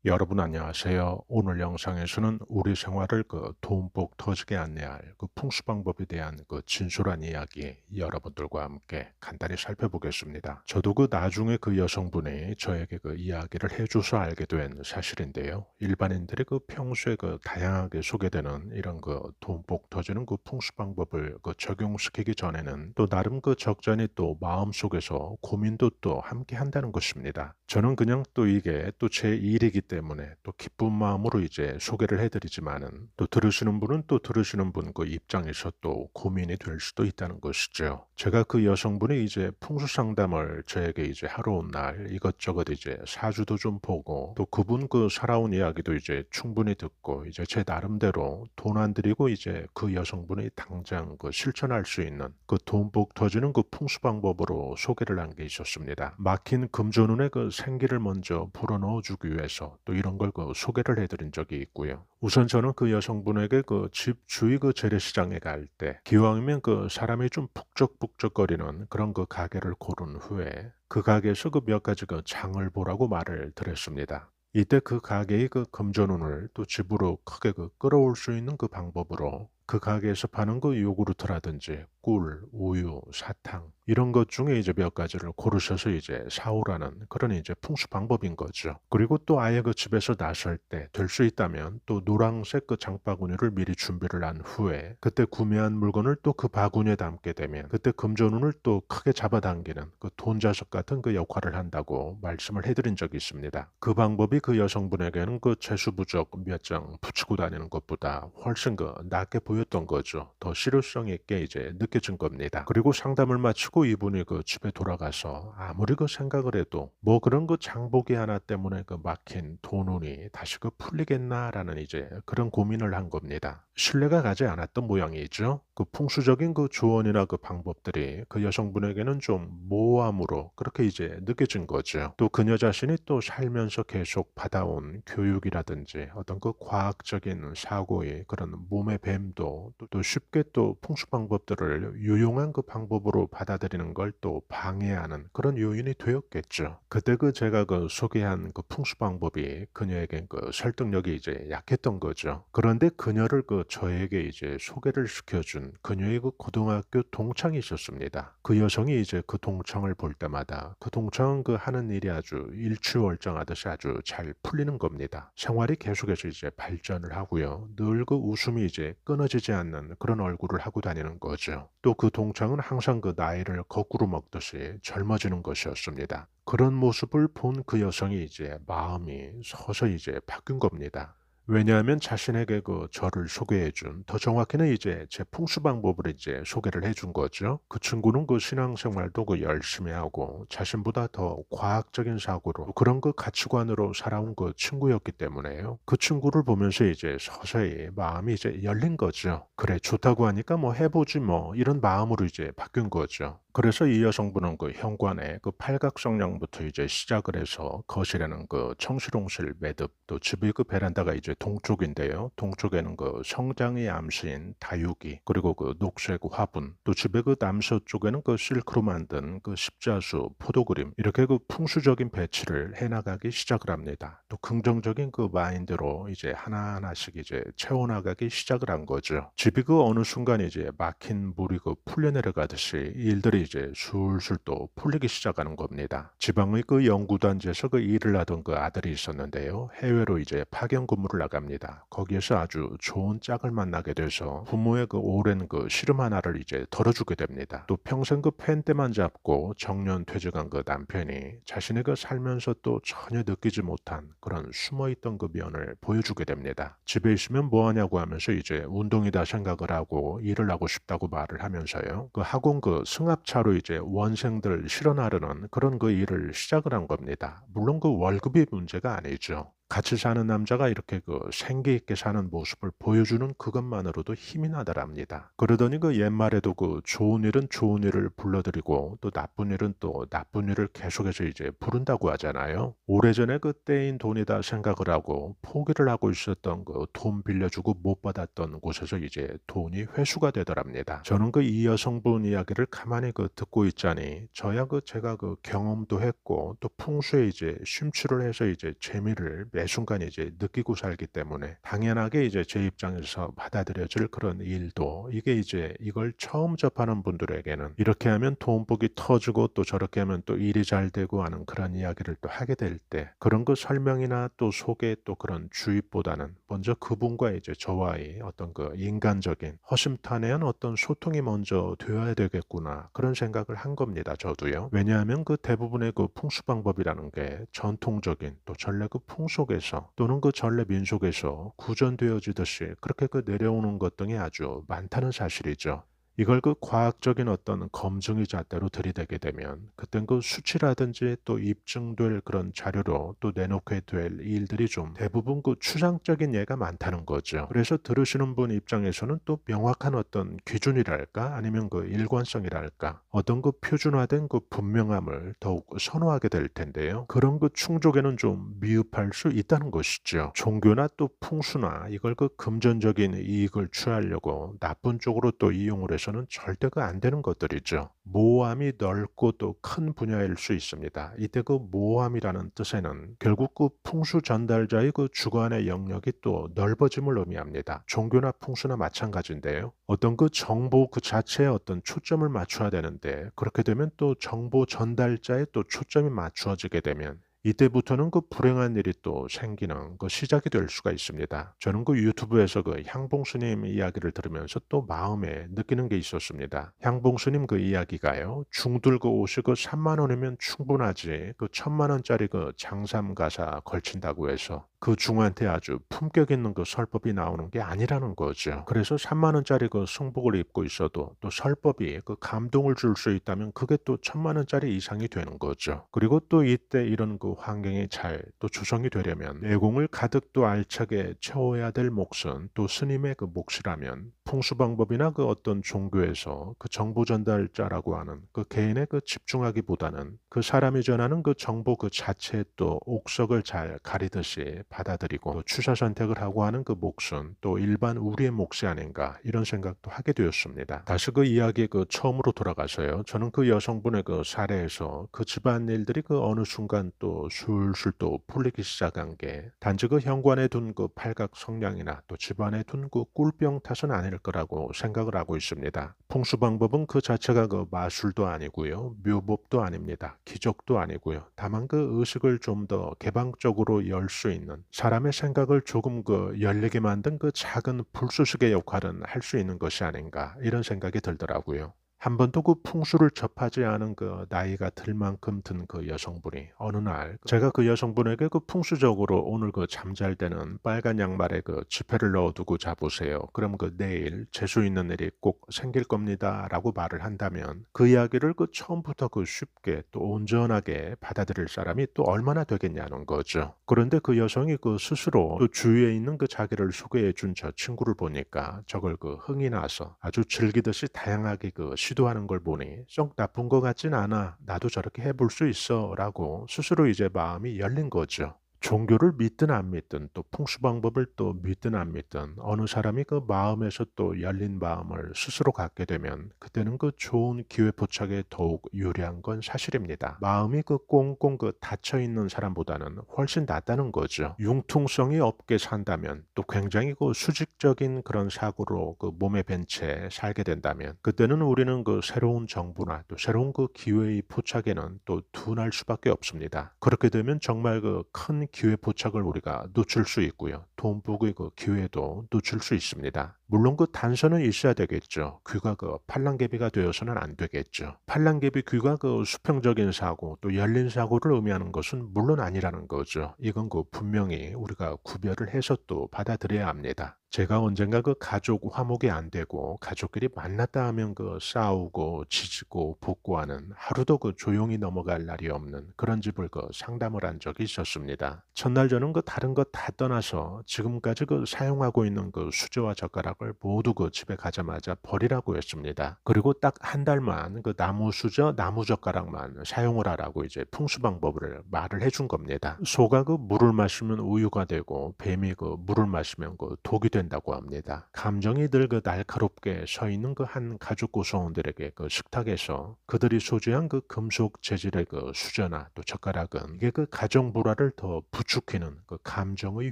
여러분 안녕하세요. 오늘 영상에서는 우리 생활을 돈복 터지게 안내할 풍수 방법에 대한 진솔한 이야기 여러분들과 함께 간단히 살펴보겠습니다. 저도 나중에 여성분이 저에게 이야기를 해줘서 알게 된 사실인데요. 일반인들이 평소에 다양하게 소개되는 이런 돈복 터지는 풍수 방법을 적용시키기 전에는 또 나름 적잖이 또 마음속에서 고민도 또 함께 한다는 것입니다. 저는 그냥 또 이게 또 제 일이기 때문에 또 기쁜 마음으로 이제 소개를 해드리지만은 또 들으시는 분은 또 들으시는 분 입장에서 또 고민이 될 수도 있다는 것이죠. 제가 여성분이 이제 풍수 상담을 저에게 이제 하러 온 날 이것저것 이제 사주도 좀 보고 또 그분 살아온 이야기도 이제 충분히 듣고 이제 제 나름대로 돈 안 들이고 이제 여성분이 당장 실천할 수 있는 돈복 터지는 풍수 방법으로 소개를 한 게 있었습니다. 막힌 금전운의 생기를 먼저 불어넣어 주기 위해서 또 이런 걸 소개를 해드린 적이 있고요. 우선 저는 여성분에게 집 주위 재래시장에 갈 때 기왕이면 사람이 좀 북적북적거리는 그런 가게를 고른 후에 그 가게에서 몇 가지 장을 보라고 말을 드렸습니다. 이때 그 가게의 금전운을 또 집으로 크게 끌어올 수 있는 방법으로 그 가게에서 파는 요구르트라든지 꿀, 우유, 사탕 이런 것 중에 이제 몇 가지를 고르셔서 이제 사오라는 그런 이제 풍수 방법인 거죠. 그리고 또 아예 집에서 나설 때 될 수 있다면 또 노란색 장바구니를 미리 준비를 한 후에 그때 구매한 물건을 또 그 바구니에 담게 되면 그때 금전운을 또 크게 잡아당기는 돈자석 같은 역할을 한다고 말씀을 해드린 적이 있습니다. 그 방법이 여성분에게는 재수부적 몇 장 붙이고 다니는 것보다 훨씬 낫게 보였던 거죠. 더 실효성 있게 이제 느껴진 겁니다. 그리고 상담을 마치고 이분이 집에 돌아가서 아무리 생각을 해도 뭐 그런 장보기 하나 때문에 막힌 돈운이 다시 풀리겠나라는 이제 그런 고민을 한 겁니다. 신뢰가 가지 않았던 모양이죠. 풍수적인 조언이나 방법들이 여성분에게는 좀 모호함으로 그렇게 이제 느껴진 거죠. 또 그녀 자신이 또 살면서 계속 받아온 교육이라든지 어떤 과학적인 사고의 그런 몸의 뱀도 또 쉽게 또 풍수 방법들을 유용한 방법으로 받아들이는 걸 또 방해하는 그런 요인이 되었겠죠. 그때 제가 소개한 풍수 방법이 그녀에겐 설득력이 이제 약했던 거죠. 그런데 그녀를 저에게 이제 소개를 시켜준 그녀의 고등학교 동창이 있었습니다. 그 여성이 이제 그 동창을 볼 때마다 그 동창은 하는 일이 아주 일취월장하듯이 아주 잘 풀리는 겁니다. 생활이 계속해서 이제 발전을 하고요. 늘 웃음이 이제 끊어지지 않는 그런 얼굴을 하고 다니는 거죠. 또 그 동창은 항상 나이를 거꾸로 먹듯이 젊어지는 것이었습니다. 그런 모습을 본 그 여성이 이제 마음이 서서히 이제 바뀐 겁니다. 왜냐하면 자신에게 저를 소개해준, 더 정확히는 이제 제 풍수 방법을 이제 소개를 해준 거죠. 그 친구는 신앙생활도 열심히 하고 자신보다 더 과학적인 사고로 그런 가치관으로 살아온 친구였기 때문에요. 그 친구를 보면서 이제 서서히 마음이 이제 열린 거죠. 그래, 좋다고 하니까 뭐 해보지 뭐 이런 마음으로 이제 바뀐 거죠. 그래서 이 여성분은 현관에 팔각성량부터 이제 시작을 해서 거실에는 청실홍실 매듭, 또 집의 베란다가 이제 동쪽인데요. 동쪽에는 성장의 암시인 다육이, 그리고 녹색 화분, 또 집의 남서쪽에는 실크로 만든 십자수, 포도그림, 이렇게 풍수적인 배치를 해나가기 시작을 합니다. 또 긍정적인 마인드로 이제 하나하나씩 이제 채워나가기 시작을 한 거죠. 집이 어느 순간 이제 막힌 물이 풀려내려가듯이 일들이 이제 술술 또 풀리기 시작하는 겁니다. 지방의 연구단지에서 일을 하던 아들이 있었는데요. 해외로 이제 파견 근무를 나갑니다. 거기에서 아주 좋은 짝을 만나게 돼서 부모의 오랜 시름 하나를 이제 덜어주게 됩니다. 또 평생 펜대만 잡고 정년 퇴직한 남편이 자신의 살면서 또 전혀 느끼지 못한 그런 숨어있던 면을 보여주게 됩니다. 집에 있으면 뭐하냐고 하면서 이제 운동이다 생각을 하고 일을 하고 싶다고 말을 하면서요. 학원 승합차로 이제 원생들 실어나르는 그런 일을 시작을 한 겁니다. 물론 월급이 문제가 아니죠. 같이 사는 남자가 이렇게 생기 있게 사는 모습을 보여주는 그것만으로도 힘이 나더랍니다. 그러더니 옛말에도 좋은 일은 좋은 일을 불러들이고 또 나쁜 일은 또 나쁜 일을 계속해서 이제 부른다고 하잖아요. 오래전에 떼인 돈이다 생각을 하고 포기를 하고 있었던 돈 빌려주고 못 받았던 곳에서 이제 돈이 회수가 되더랍니다. 저는 이 여성분 이야기를 가만히 듣고 있자니 저야 제가 경험도 했고 또 풍수에 이제 심취를 해서 이제 재미를 매 순간 이제 느끼고 살기 때문에 당연하게 이제 제 입장에서 받아들여질 그런 일도 이게 이제 이걸 처음 접하는 분들에게는 이렇게 하면 돈복이 터지고 또 저렇게 하면 또 일이 잘 되고 하는 그런 이야기를 또 하게 될 때 그런 그 설명이나 또 소개 또 그런 주입보다는 먼저 그분과 이제 저와의 어떤 그 인간적인 허심탄회한 어떤 소통이 먼저 되어야 되겠구나 그런 생각을 한 겁니다. 저도요. 왜냐하면 그 대부분의 그 풍수 방법이라는 게 전통적인 또 전래 그 풍속에서 또는 그 전래 민속에서 구전되어지듯이 그렇게 그 내려오는 것 등이 아주 많다는 사실이죠. 이걸 그 과학적인 어떤 검증의 잣대로 들이대게 되면 그땐 그 수치라든지 또 입증될 그런 자료로 또 내놓게 될 일들이 좀 대부분 그 추상적인 예가 많다는 거죠. 그래서 들으시는 분 입장에서는 또 명확한 어떤 기준이랄까 아니면 그 일관성이랄까 어떤 그 표준화된 그 분명함을 더욱 선호하게 될 텐데요. 그런 그 충족에는 좀 미흡할 수 있다는 것이죠. 종교나 또 풍수나 이걸 그 금전적인 이익을 취하려고 나쁜 쪽으로 또 이용을 해서는 절대 그 안 되는 것들이죠. 모함이 넓고 또 큰 분야일 수 있습니다. 이때 그 모함이라는 뜻에는 결국 그 풍수 전달자의 그 주관의 영역이 또 넓어짐을 의미합니다. 종교나 풍수나 마찬가지인데요. 어떤 그 정보 그 자체에 어떤 초점을 맞춰야 되는데 그렇게 되면 또 정보 전달자에 또 초점이 맞추어지게 되면 이때부터는 그 불행한 일이 또 생기는 그 시작이 될 수가 있습니다. 저는 그 유튜브에서 그 향봉스님 이야기를 들으면서 또 마음에 느끼는 게 있었습니다. 향봉스님 그 이야기가요. 중들 그 옷이 그 3만 원이면 충분하지 그 1,000만 원짜리 그 장삼 가사 걸친다고 해서 그 중한테 아주 품격 있는 그 설법이 나오는 게 아니라는 거죠. 그래서 3만 원짜리 그 승복을 입고 있어도 또 설법이 그 감동을 줄 수 있다면 그게 또 1,000만 원짜리 이상이 되는 거죠. 그리고 또 이때 이런 그 환경이 잘 또 조성이 되려면 내공을 가득 또 알차게 채워야 될 몫은 또 스님의 그 몫이라면 풍수 방법이나 그 어떤 종교에서 그 정보 전달자라고 하는 그 개인의 그 집중하기보다는 그 사람이 전하는 그 정보 그 자체에 또 옥석을 잘 가리듯이 받아들이고 또 취사 선택을 하고 하는 그 몫은 또 일반 우리의 몫이 아닌가 이런 생각도 하게 되었습니다. 다시 그 이야기 그 처음으로 돌아가서요. 저는 그 여성분의 그 사례에서 그 집안일들이 그 어느 순간 또 술술 또 풀리기 시작한 게 단지 그 현관에 둔 그 팔각 성냥이나 또 집안에 둔 그 꿀병 탓은 아닐 거라고 생각을 하고 있습니다. 풍수 방법은 그 자체가 그 마술도 아니고요. 묘법도 아닙니다. 기적도 아니고요. 다만 그 의식을 좀 더 개방적으로 열 수 있는 사람의 생각을 조금 그 열리게 만든 그 작은 불쏘시개 역할은 할 수 있는 것이 아닌가 이런 생각이 들더라고요. 한 번도 그 풍수를 접하지 않은 그 나이가 들 만큼 든 그 여성분이 어느 날 제가 그 여성분에게 그 풍수적으로 오늘 그 잠잘 때는 빨간 양말에 그 지폐를 넣어두고 자보세요. 그럼 그 내일 재수 있는 일이 꼭 생길 겁니다라고 말을 한다면 그 이야기를 그 처음부터 그 쉽게 또 온전하게 받아들일 사람이 또 얼마나 되겠냐는 거죠. 그런데 그 여성이 그 스스로 또 주위에 있는 그 자기를 소개해 준 저 친구를 보니까 저걸 그 흥이 나서 아주 즐기듯이 다양하게 그 시도하는 걸 보니 썩 나쁜 것 같진 않아. 나도 저렇게 해볼 수 있어. 라고 스스로 이제 마음이 열린 거죠. 종교를 믿든 안 믿든 또 풍수 방법을 또 믿든 안 믿든 어느 사람이 그 마음에서 또 열린 마음을 스스로 갖게 되면 그때는 그 좋은 기회 포착에 더욱 유리한 건 사실입니다. 마음이 그 꽁꽁 그 닫혀 있는 사람보다는 훨씬 낫다는 거죠. 융통성이 없게 산다면 또 굉장히 그 수직적인 그런 사고로 그 몸에 밴 채 살게 된다면 그때는 우리는 그 새로운 정보나 또 새로운 그 기회의 포착에는 또 둔할 수밖에 없습니다. 그렇게 되면 정말 그 큰 기회 포착을 우리가 놓칠 수 있고요. 돈복의 그 기회도 놓칠 수 있습니다. 물론 그 단서는 있어야 되겠죠. 귀가 그 팔랑개비가 되어서는 안 되겠죠. 팔랑개비 귀가 그 수평적인 사고 또 열린 사고를 의미하는 것은 물론 아니라는 거죠. 이건 그 분명히 우리가 구별을 해서 또 받아들여야 합니다. 제가 언젠가 그 가족 화목이 안 되고 가족끼리 만났다 하면 그 싸우고 지지고 복구하는 하루도 그 조용히 넘어갈 날이 없는 그런 집을 그 상담을 한 적이 있었습니다. 첫날 저는 그 다른 것 다 떠나서 지금까지 사용하고 있는 수저와 젓가락을 모두 집에 가자마자 버리라고 했습니다. 그리고 딱 한 달만 나무 수저, 나무 젓가락만 사용을 하라고 이제 풍수 방법을 말을 해준 겁니다. 소가 물을 마시면 우유가 되고 뱀이 물을 마시면 독이 된다고 합니다. 감정이 늘 날카롭게 서 있는 한 가족 구성원들에게 식탁에서 그들이 소지한 금속 재질의 수저나 또 젓가락은 이게 가정 불화를 더 부추기는 감정의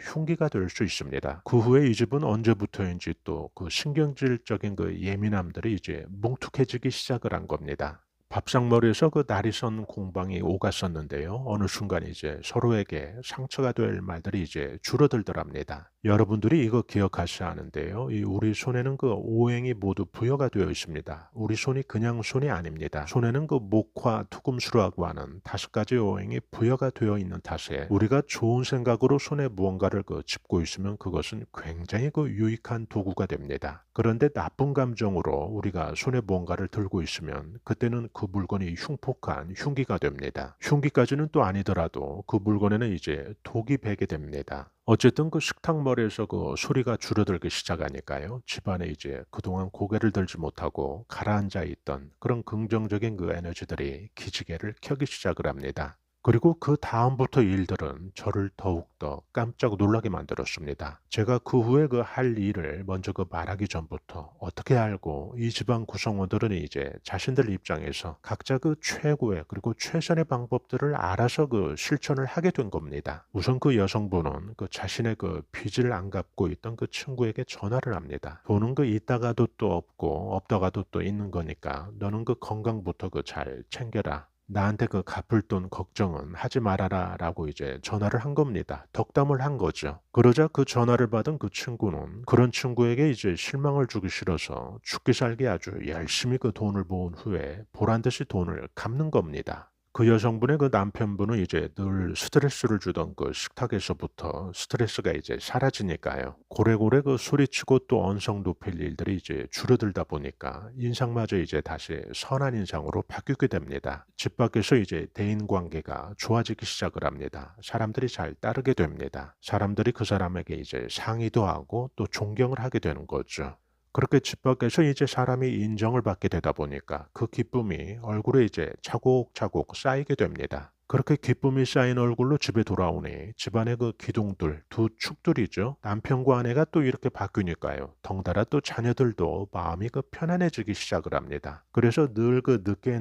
흉기가 될 수 있습니다. 그 후에 이 집은 언제부터인지 또 신경질적인 예민함들이 이제 뭉툭해지기 시작을 한 겁니다. 밥상머리에서 날이 선 공방이 오갔었는데요. 어느 순간 이제 서로에게 상처가 될 말들이 이제 줄어들더랍니다. 여러분들이 이거 기억하셔야 하는데요. 우리 손에는 오행이 모두 부여가 되어 있습니다. 우리 손이 그냥 손이 아닙니다. 손에는 목화, 투금수라고 하는 5가지 오행이 부여가 되어 있는 탓에 우리가 좋은 생각으로 손에 무언가를 짚고 있으면 그것은 굉장히 유익한 도구가 됩니다. 그런데 나쁜 감정으로 우리가 손에 무언가를 들고 있으면 그때는 그 물건이 흉폭한 흉기가 됩니다. 흉기까지는 또 아니더라도 그 물건에는 이제 독이 배게 됩니다. 어쨌든 식탁머리에서 소리가 줄어들기 시작하니까요. 집안에 이제 그동안 고개를 들지 못하고 가라앉아 있던 그런 긍정적인 에너지들이 기지개를 켜기 시작을 합니다. 그리고 그 다음부터 일들은 저를 더욱더 깜짝 놀라게 만들었습니다. 제가 그 후에 할 일을 먼저 말하기 전부터 어떻게 알고 이 집안 구성원들은 이제 자신들 입장에서 각자 최고의 그리고 최선의 방법들을 알아서 실천을 하게 된 겁니다. 우선 여성분은 자신의 빚을 안 갚고 있던 친구에게 전화를 합니다. 돈은 있다가도 또 없고 없다가도 또 있는 거니까 너는 건강부터 잘 챙겨라. 나한테 갚을 돈 걱정은 하지 말아라 라고 이제 전화를 한 겁니다. 덕담을 한 거죠. 그러자 전화를 받은 친구는 그런 친구에게 이제 실망을 주기 싫어서 죽기 살기 아주 열심히 돈을 모은 후에 보란듯이 돈을 갚는 겁니다. 그 여성분의 남편분은 이제 늘 스트레스를 주던 식탁에서부터 스트레스가 이제 사라지니까요. 고래고래 소리치고 또 언성 높일 일들이 이제 줄어들다 보니까 인상마저 이제 다시 선한 인상으로 바뀌게 됩니다. 집 밖에서 이제 대인 관계가 좋아지기 시작을 합니다. 사람들이 잘 따르게 됩니다. 사람들이 그 사람에게 이제 상의도 하고 또 존경을 하게 되는 거죠. 그렇게 집 밖에서 이제 사람이 인정을 받게 되다 보니까 그 기쁨이 얼굴에 이제 차곡차곡 쌓이게 됩니다. 그렇게 기쁨이 쌓인 얼굴로 집에 돌아오니 집안의 기둥들, 두 축들이죠. 남편과 아내가 또 이렇게 바뀌니까요. 덩달아 또 자녀들도 마음이 편안해지기 시작을 합니다. 그래서 늘 늦게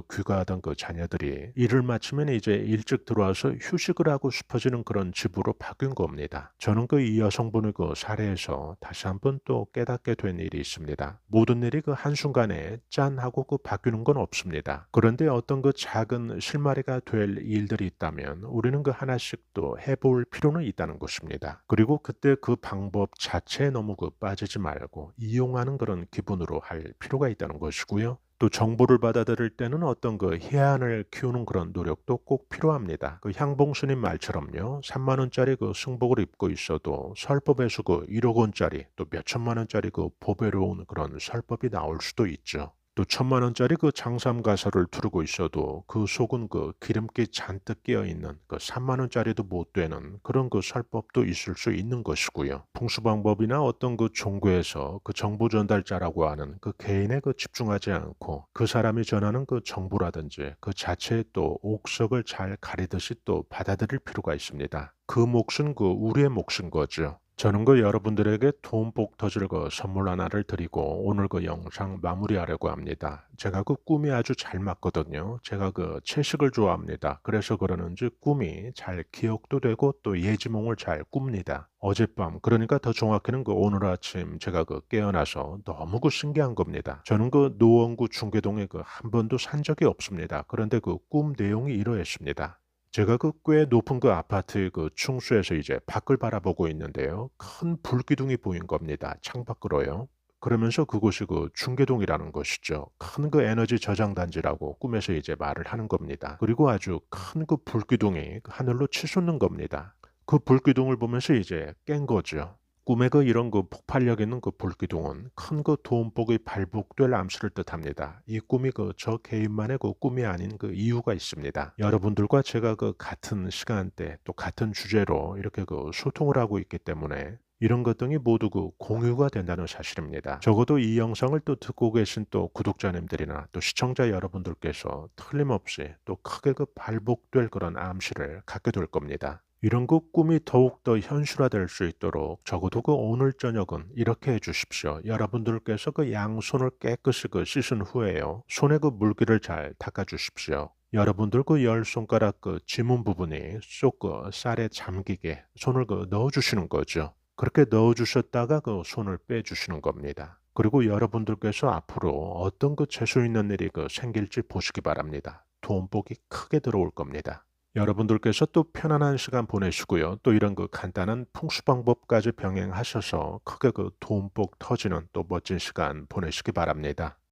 귀가하던 자녀들이 일을 마치면 이제 일찍 들어와서 휴식을 하고 싶어지는 그런 집으로 바뀐 겁니다. 저는 이 여성분의 사례에서 다시 한번 또 깨닫게 된 일이 있습니다. 모든 일이 한순간에 짠 하고 바뀌는 건 없습니다. 그런데 어떤 작은 실마리가 될 일들이 있다면 우리는 하나씩 또 해볼 필요는 있다는 것입니다. 그리고 그때 그 방법 자체에 너무 빠지지 말고 이용하는 그런 기분으로 할 필요가 있다는 것이고요. 또 정보를 받아들일 때는 어떤 해안을 키우는 그런 노력도 꼭 필요합니다. 향봉스님 말처럼요. 3만 원짜리 승복을 입고 있어도 설법에서 1억 원짜리 또 몇천만 원짜리 보배로운 그런 설법이 나올 수도 있죠. 또 1,000만 원짜리 장삼 가설을 두르고 있어도 그 속은 기름기 잔뜩 끼어 있는 3만 원짜리도 못 되는 그런 설법도 있을 수 있는 것이고요. 풍수 방법이나 어떤 종교에서 정보 전달자라고 하는 개인에 집중하지 않고 그 사람이 전하는 정보라든지 그 자체의 또 옥석을 잘 가리듯이 또 받아들일 필요가 있습니다. 그 몫은 우리의 몫인 거죠. 저는 여러분들에게 돈복 터질 선물 하나를 드리고 오늘 영상 마무리하려고 합니다. 제가 꿈이 아주 잘 맞거든요. 제가 채식을 좋아합니다. 그래서 그러는지 꿈이 잘 기억도 되고 또 예지몽을 잘 꿉니다. 어젯밤 그러니까 더 정확히는 오늘 아침 제가 깨어나서 너무 신기한 겁니다. 저는 노원구 중계동에 한 번도 산 적이 없습니다. 그런데 꿈 내용이 이러했습니다. 제가 꽤 높은 아파트 충수에서 이제 밖을 바라보고 있는데요. 큰 불기둥이 보인 겁니다. 창밖으로요. 그러면서 그곳이 중계동이라는 것이죠. 큰 에너지 저장 단지라고 꿈에서 이제 말을 하는 겁니다. 그리고 아주 큰 불기둥이 하늘로 치솟는 겁니다. 그 불기둥을 보면서 이제 깬 거죠. 꿈의 이런 폭발력 있는 불기둥은 큰 도움복이 발복될 암시를 뜻합니다. 이 꿈이 저 개인만의 꿈이 아닌 이유가 있습니다. 여러분들과 제가 같은 시간대 또 같은 주제로 이렇게 소통을 하고 있기 때문에 이런 것 등이 모두 공유가 된다는 사실입니다. 적어도 이 영상을 듣고 계신 구독자님들이나 또 시청자 여러분들께서 틀림없이 크게 발복될 그런 암시를 갖게 될 겁니다. 이런 꿈이 더욱더 현실화될 수 있도록 적어도 오늘 저녁은 이렇게 해 주십시오. 여러분들께서 양손을 깨끗이 씻은 후에요. 손에 물기를 잘 닦아 주십시오. 여러분들 열 손가락 지문 부분이 쏙 쌀에 잠기게 손을 넣어 주시는 거죠. 그렇게 넣어 주셨다가 손을 빼 주시는 겁니다. 그리고 여러분들께서 앞으로 어떤 재수 있는 일이 생길지 보시기 바랍니다. 돈복이 크게 들어올 겁니다. 여러분들께서 또 편안한 시간 보내시고요. 또 이런 간단한 풍수 방법까지 병행하셔서 크게 돈복 터지는 또 멋진 시간 보내시기 바랍니다.